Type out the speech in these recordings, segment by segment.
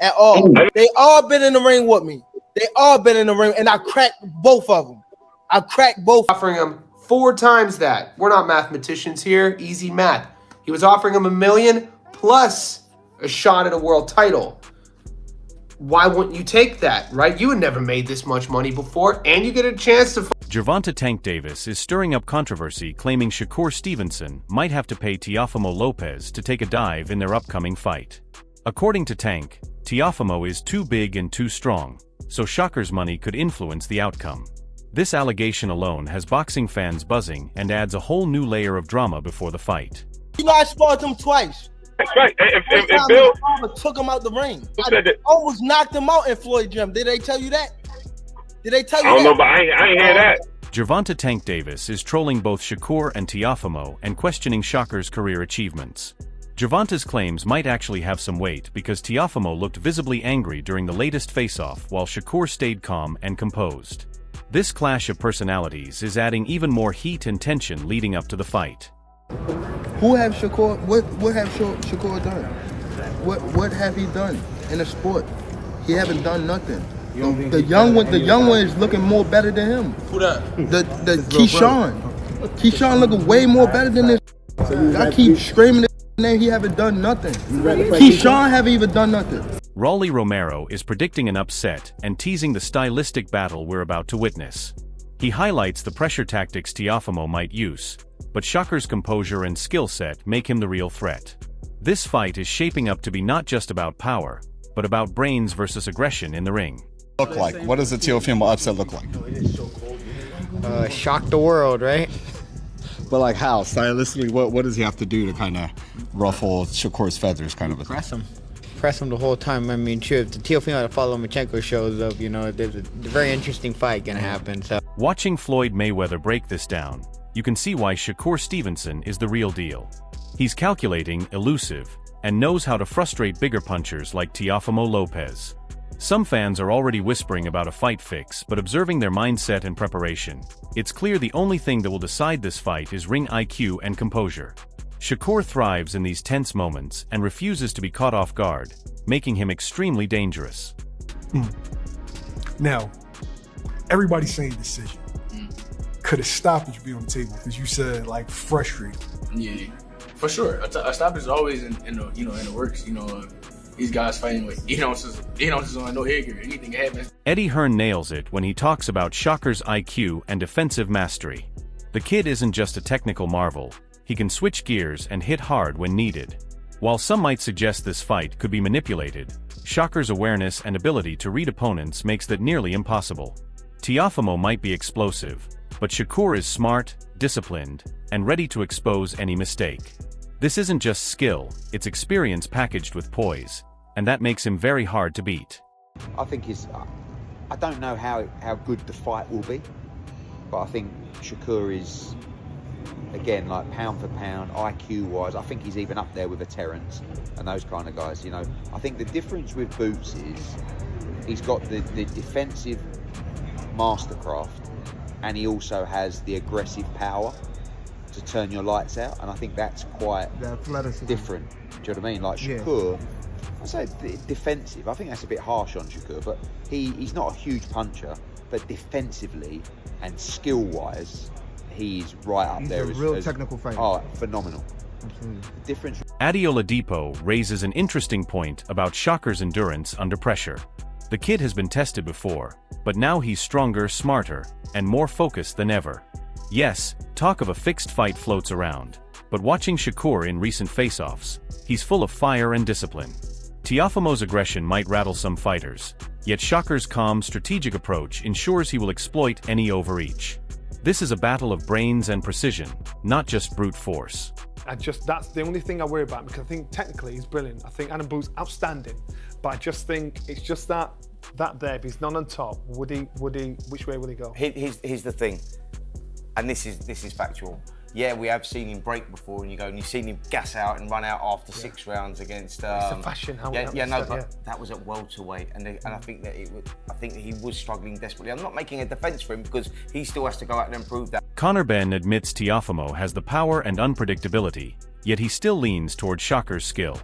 at all. They all been in the ring with me. They all been in the ring, and I cracked both of them. I cracked both. Offering him 4 times that. We're not mathematicians here. Easy math. He was offering him $1 million plus a shot at a world title. Why wouldn't you take that, right? You had never made this much money before, and you get a chance to... Gervonta Tank Davis is stirring up controversy, claiming Shakur Stevenson might have to pay Teofimo Lopez to take a dive in their upcoming fight. According to Tank, Teofimo is too big and too strong, so Shakur's money could influence the outcome. This allegation alone has boxing fans buzzing and adds a whole new layer of drama before the fight. You know, I sparred him twice. That's right. If Bill took him out the ring, I almost knocked him out in Floyd gym. Did they tell you that? Did they tell you that? I don't know, but I ain't hear that. Gervonta Tank Davis is trolling both Shakur and Teofimo and questioning Shakur's career achievements. Gervonta's claims might actually have some weight because Teofimo looked visibly angry during the latest face-off while Shakur stayed calm and composed. This clash of personalities is adding even more heat and tension leading up to the fight. Who have Shakur? What have Shakur done? What have he done in the sport? He haven't done nothing. The young one is looking more better than him. Who that? The Keyshawn. Keyshawn looking way more better than this. I keep screaming his name. He haven't done nothing. Keyshawn haven't even done nothing. Rolly Romero is predicting an upset and teasing the stylistic battle we're about to witness. He highlights the pressure tactics Teofimo might use, but Shakur's composure and skill set make him the real threat. This fight is shaping up to be not just about power, but about brains versus aggression in the ring. Look like? What does the Teofimo upset look like? Shock the world, right? But like how? Stylistically, what does he have to do to kind of ruffle Shakur's feathers, kind of a thing? Press him the whole time. I mean, sure, if the Teofimo Lomachenko shows up, you know, there's a very interesting fight gonna happen. So, watching Floyd Mayweather break this down, you can see why Shakur Stevenson is the real deal. He's calculating, elusive, and knows how to frustrate bigger punchers like Teofimo Lopez. Some fans are already whispering about a fight fix, but observing their mindset and preparation, it's clear the only thing that will decide this fight is ring IQ and composure. Shakur thrives in these tense moments and refuses to be caught off guard, making him extremely dangerous. Now, everybody's saying decision. Could a stoppage be on the table? Because you said like frustrated. Yeah, for sure. A stoppage is always in the works. These guys fighting with ounces on no head gear. Anything can happen. Eddie Hearn nails it when he talks about Shakur's IQ and defensive mastery. The kid isn't just a technical marvel. He can switch gears and hit hard when needed. While some might suggest this fight could be manipulated, Shakur's awareness and ability to read opponents makes that nearly impossible. Teofimo might be explosive, but Shakur is smart, disciplined, and ready to expose any mistake. This isn't just skill, it's experience packaged with poise, and that makes him very hard to beat. I think I don't know how good the fight will be, but I think Shakur is, again, like pound for pound, IQ-wise, I think he's even up there with a Terence and those kind of guys. I think the difference with Boots is he's got the defensive mastercraft, and he also has the aggressive power to turn your lights out, and I think that's quite different. Do you know what I mean? Like Shakur, I say defensive. I think that's a bit harsh on Shakur, but he's not a huge puncher, but defensively and skill-wise, he's right up there. He's a real technical fighter. Oh, phenomenal. Difference. Adeola Depot raises an interesting point about Shakur's endurance under pressure. The kid has been tested before, but now he's stronger, smarter, and more focused than ever. Yes, talk of a fixed fight floats around, but watching Shakur in recent face-offs, he's full of fire and discipline. Teofimo's aggression might rattle some fighters, yet Shakur's calm, strategic approach ensures he will exploit any overreach. This is a battle of brains and precision, not just brute force. That's the only thing I worry about, because I think technically he's brilliant. I think Adam Boo's outstanding, but I just think it's just that there, if he's not on top, which way would he go? Here's the thing, and this is factual. Yeah, we have seen him break before, and you've seen him gas out and run out after 6 rounds against. It's a fashion. That was at welterweight, and I think that he was struggling desperately. I'm not making a defence for him because he still has to go out and improve that. Conor Benn admits Teofimo has the power and unpredictability, yet he still leans toward Shakur's skill.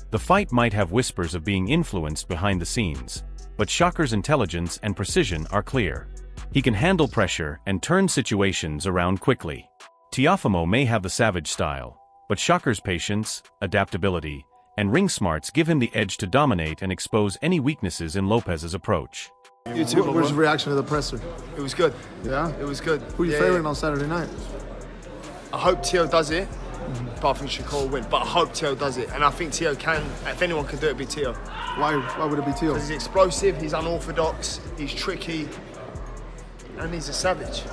The fight might have whispers of being influenced behind the scenes, but Shakur's intelligence and precision are clear. He can handle pressure and turn situations around quickly. Teofimo may have the savage style, but Shakur's patience, adaptability, and ring smarts give him the edge to dominate and expose any weaknesses in Lopez's approach. What was your reaction to the presser? It was good. Yeah? It was good. Who are you favouring on Saturday night? I hope Teo does it, but I think Shakur will win. But I hope Teo does it, and I think Teo can. If anyone can do it, it'd be Teo. Why would it be Teo? Because he's explosive, he's unorthodox, he's tricky, and he's a savage.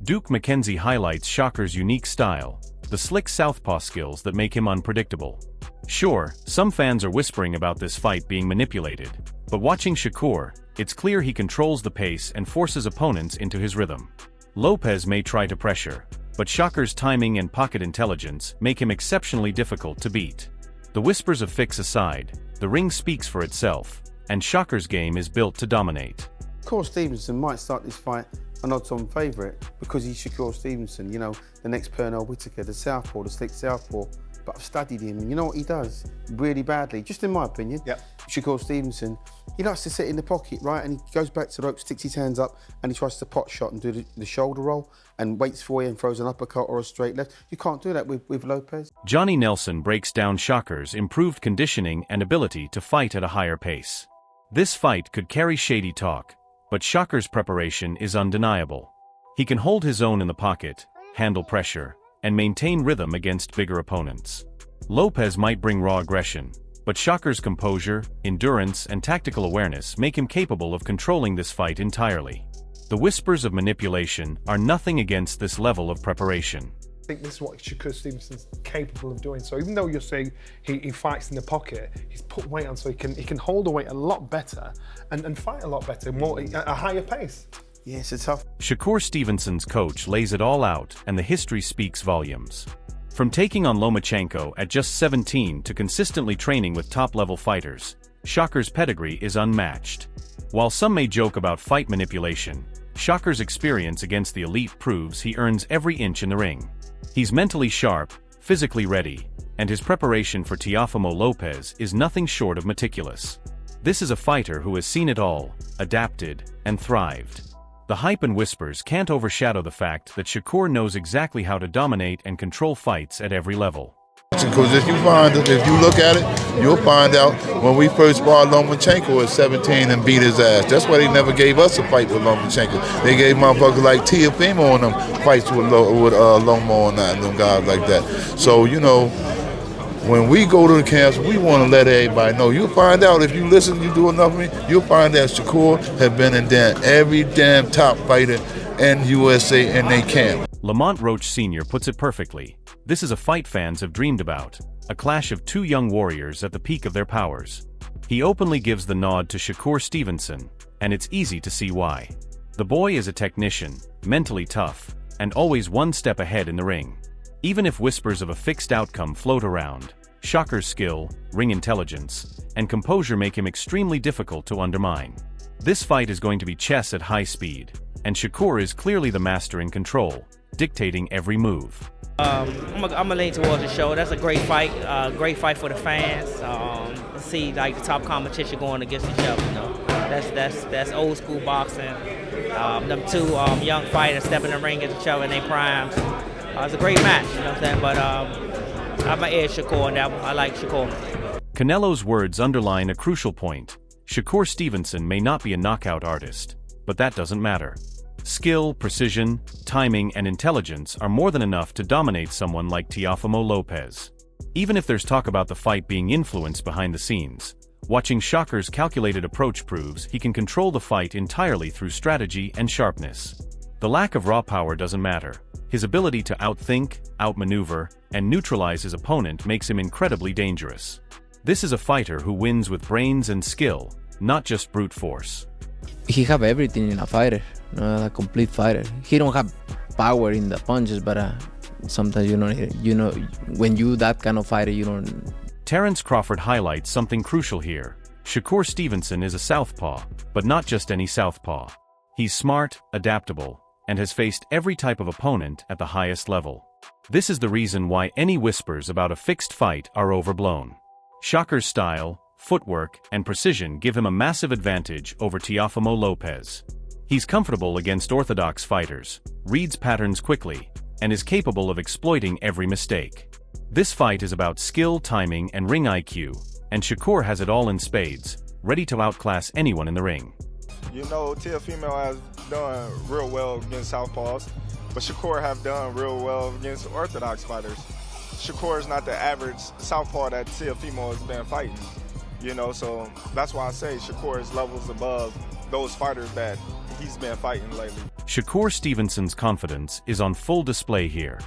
Duke McKenzie highlights Shakur's unique style, the slick southpaw skills that make him unpredictable. Sure, some fans are whispering about this fight being manipulated, but watching Shakur, it's clear he controls the pace and forces opponents into his rhythm. Lopez may try to pressure, but Shakur's timing and pocket intelligence make him exceptionally difficult to beat. The whispers of fix aside, the ring speaks for itself, and Shakur's game is built to dominate. Shakur Stevenson might start this fight an odds-on favourite because he's Shakur Stevenson, you know, the next Pernell Whitaker, the southpaw, the slick southpaw. But I've studied him, and you know what he does really badly, just in my opinion. Yep. Shakur Stevenson, he likes to sit in the pocket, right, and he goes back to the rope, sticks his hands up, and he tries to pot shot and do the shoulder roll, and waits for you and throws an uppercut or a straight left. You can't do that with Lopez. Johnny Nelson breaks down Shakur's improved conditioning and ability to fight at a higher pace. This fight could carry shady talk, but Shakur's preparation is undeniable. He can hold his own in the pocket, handle pressure, and maintain rhythm against bigger opponents. Lopez might bring raw aggression, but Shakur's composure, endurance, and tactical awareness make him capable of controlling this fight entirely. The whispers of manipulation are nothing against this level of preparation. I think this is what Shakur Stevenson's capable of doing. So even though you're saying he fights in the pocket, he's put weight on so he can hold the weight a lot better and fight a lot better, more at a higher pace. Yes, it's tough. Shakur Stevenson's coach lays it all out, and the history speaks volumes. From taking on Lomachenko at just 17 to consistently training with top-level fighters, Shakur's pedigree is unmatched. While some may joke about fight manipulation, Shakur's experience against the elite proves he earns every inch in the ring. He's mentally sharp, physically ready, and his preparation for Teofimo Lopez is nothing short of meticulous. This is a fighter who has seen it all, adapted, and thrived. The hype and whispers can't overshadow the fact that Shakur knows exactly how to dominate and control fights at every level. Because if you look at it, you'll find out when we first sparred Lomachenko at 17 and beat his ass. That's why they never gave us a fight with Lomachenko. They gave motherfuckers like Teofimo and them fights with Lomo and them guys like that. So, you know, when we go to the camps, we want to let everybody know. You'll find out if you listen, you do enough of me, you'll find that Shakur has been in every damn top fighter in USA in their camp. Lamont Roach Sr. puts it perfectly. This is a fight fans have dreamed about, a clash of two young warriors at the peak of their powers. He openly gives the nod to Shakur Stevenson, and it's easy to see why. The boy is a technician, mentally tough, and always one step ahead in the ring. Even if whispers of a fixed outcome float around, Shakur's skill, ring intelligence, and composure make him extremely difficult to undermine. This fight is going to be chess at high speed, and Shakur is clearly the master in control, dictating every move. I'm gonna lean towards the show. That's a great fight for the fans. See like the top competition going against each other. You know, that's old school boxing. Them two young fighters stepping in the ring against each other in their primes. It's a great match, you know what I'm saying? But I'm gonna edge Shakur on that one. I like Shakur. Canelo's words underline a crucial point. Shakur Stevenson may not be a knockout artist, but that doesn't matter. Skill, precision, timing, and intelligence are more than enough to dominate someone like Teofimo Lopez. Even if there's talk about the fight being influenced behind the scenes, watching Shakur's calculated approach proves he can control the fight entirely through strategy and sharpness. The lack of raw power doesn't matter. His ability to outthink, outmaneuver, and neutralize his opponent makes him incredibly dangerous. This is a fighter who wins with brains and skill, not just brute force. He have everything in a fighter, a complete fighter. He don't have power in the punches, but sometimes you know when you that kind of fighter, you don't. Terence Crawford highlights something crucial here. Shakur Stevenson is a southpaw, but not just any southpaw. He's smart, adaptable, and has faced every type of opponent at the highest level. This is the reason why any whispers about a fixed fight are overblown. Shakur's style, footwork, and precision give him a massive advantage over Teofimo Lopez. He's comfortable against orthodox fighters, reads patterns quickly, and is capable of exploiting every mistake. This fight is about skill, timing, and ring IQ, and Shakur has it all in spades, ready to outclass anyone in the ring. You know, Teofimo has done real well against southpaws, but Shakur have done real well against orthodox fighters. Shakur is not the average southpaw that Teofimo has been fighting, you know, so that's why I say Shakur is levels above those fighters that he's been fighting lately. Shakur Stevenson's confidence is on full display here.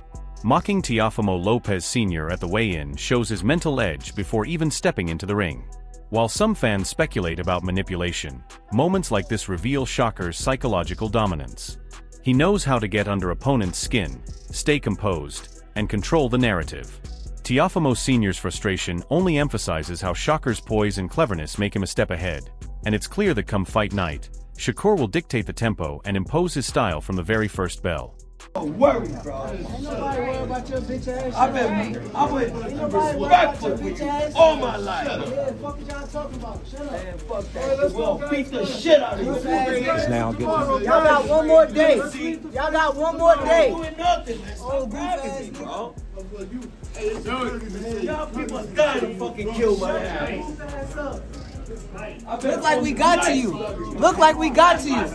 Mocking Teofimo Lopez Sr. at the weigh-in shows his mental edge before even stepping into the ring. While some fans speculate about manipulation, moments like this reveal Shakur's psychological dominance. He knows how to get under opponents' skin, stay composed, and control the narrative. Teofimo Sr.'s frustration only emphasizes how Shakur's poise and cleverness make him a step ahead, and it's clear that come fight night, Shakur will dictate the tempo and impose his style from the very first bell. Don't worry, bro. Ain't nobody worried about your bitch ass. I've been respectful all my life. Yeah, fuck what y'all talking about. Shut up. Man, fuck that. We'll beat the shit out of you. It's now good. Y'all got one more day. Y'all got one more day. Oh, crazy, bro. Y'all people are dying to fucking kill my ass. Look like we got to you. Look like we got to you.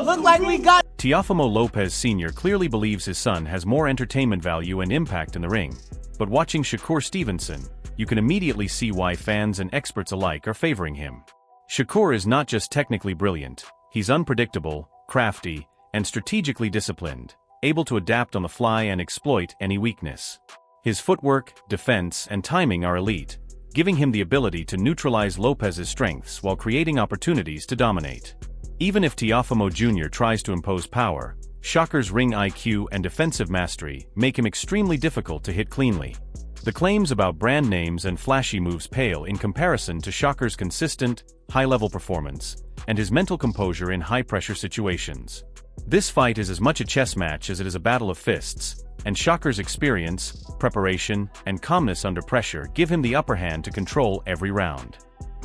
Look like we got. Teofimo Lopez Sr. clearly believes his son has more entertainment value and impact in the ring, but watching Shakur Stevenson, you can immediately see why fans and experts alike are favoring him. Shakur is not just technically brilliant, he's unpredictable, crafty, and strategically disciplined, able to adapt on the fly and exploit any weakness. His footwork, defense, and timing are elite, giving him the ability to neutralize Lopez's strengths while creating opportunities to dominate. Even if Teofimo Jr. tries to impose power, Shakur's ring IQ and defensive mastery make him extremely difficult to hit cleanly. The claims about brand names and flashy moves pale in comparison to Shakur's consistent, high-level performance, and his mental composure in high-pressure situations. This fight is as much a chess match as it is a battle of fists, and Shakur's experience, preparation, and calmness under pressure give him the upper hand to control every round.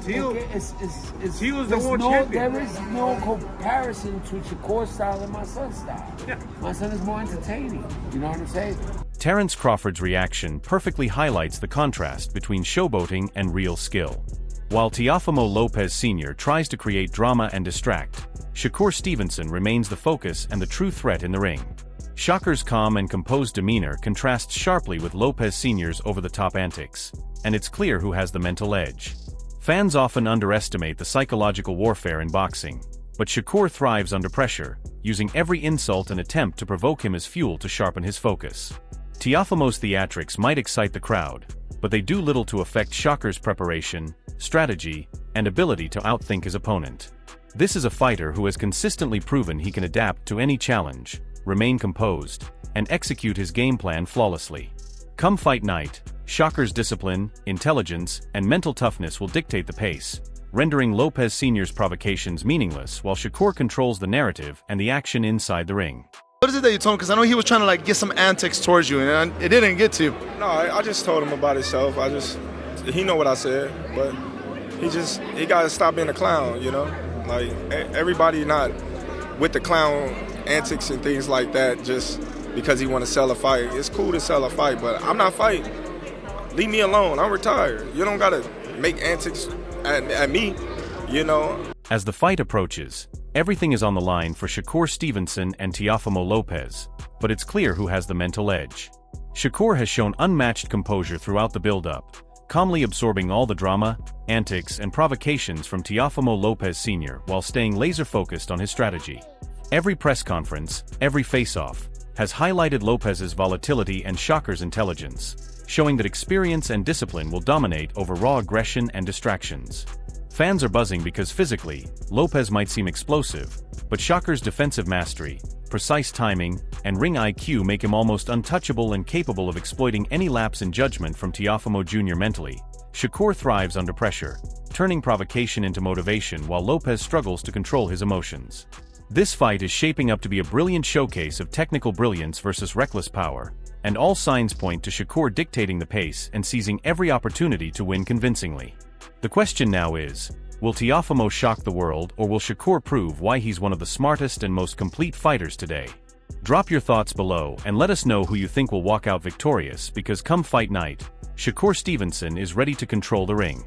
He was the world champion. There is no comparison to Shakur's style and my son's style. Yeah. My son is more entertaining. You know what I'm saying? Terence Crawford's reaction perfectly highlights the contrast between showboating and real skill. While Teofimo Lopez Sr. tries to create drama and distract, Shakur Stevenson remains the focus and the true threat in the ring. Shakur's calm and composed demeanor contrasts sharply with Lopez Sr.'s over-the-top antics, and it's clear who has the mental edge. Fans often underestimate the psychological warfare in boxing, but Shakur thrives under pressure, using every insult and attempt to provoke him as fuel to sharpen his focus. Teofimo's theatrics might excite the crowd, but they do little to affect Shakur's preparation, strategy, and ability to outthink his opponent. This is a fighter who has consistently proven he can adapt to any challenge, remain composed, and execute his game plan flawlessly. Come fight night, Shakur's discipline, intelligence, and mental toughness will dictate the pace, rendering Lopez Sr.'s provocations meaningless while Shakur controls the narrative and the action inside the ring. What is it that you told him? Because I know he was trying to get some antics towards you, and it didn't get to you. No, I just told him about himself. He know what I said, but he got to stop being a clown, you know? Like, everybody not with the clown antics and things like that just because he want to sell a fight. It's cool to sell a fight, but I'm not fighting. Leave me alone. I'm retired. You don't got to make antics at me, you know? As the fight approaches, everything is on the line for Shakur Stevenson and Teofimo Lopez, but it's clear who has the mental edge. Shakur has shown unmatched composure throughout the build-up, calmly absorbing all the drama, antics, and provocations from Teofimo Lopez Sr. while staying laser-focused on his strategy. Every press conference, every face-off, has highlighted Lopez's volatility and Shakur's intelligence, showing that experience and discipline will dominate over raw aggression and distractions. Fans are buzzing because physically, Lopez might seem explosive, but Shakur's defensive mastery, precise timing, and ring IQ make him almost untouchable and capable of exploiting any lapse in judgment from Teofimo Jr. mentally. Shakur thrives under pressure, turning provocation into motivation while Lopez struggles to control his emotions. This fight is shaping up to be a brilliant showcase of technical brilliance versus reckless power, and all signs point to Shakur dictating the pace and seizing every opportunity to win convincingly. The question now is, will Teofimo shock the world, or will Shakur prove why he's one of the smartest and most complete fighters today? Drop your thoughts below and let us know who you think will walk out victorious, because come fight night, Shakur Stevenson is ready to control the ring.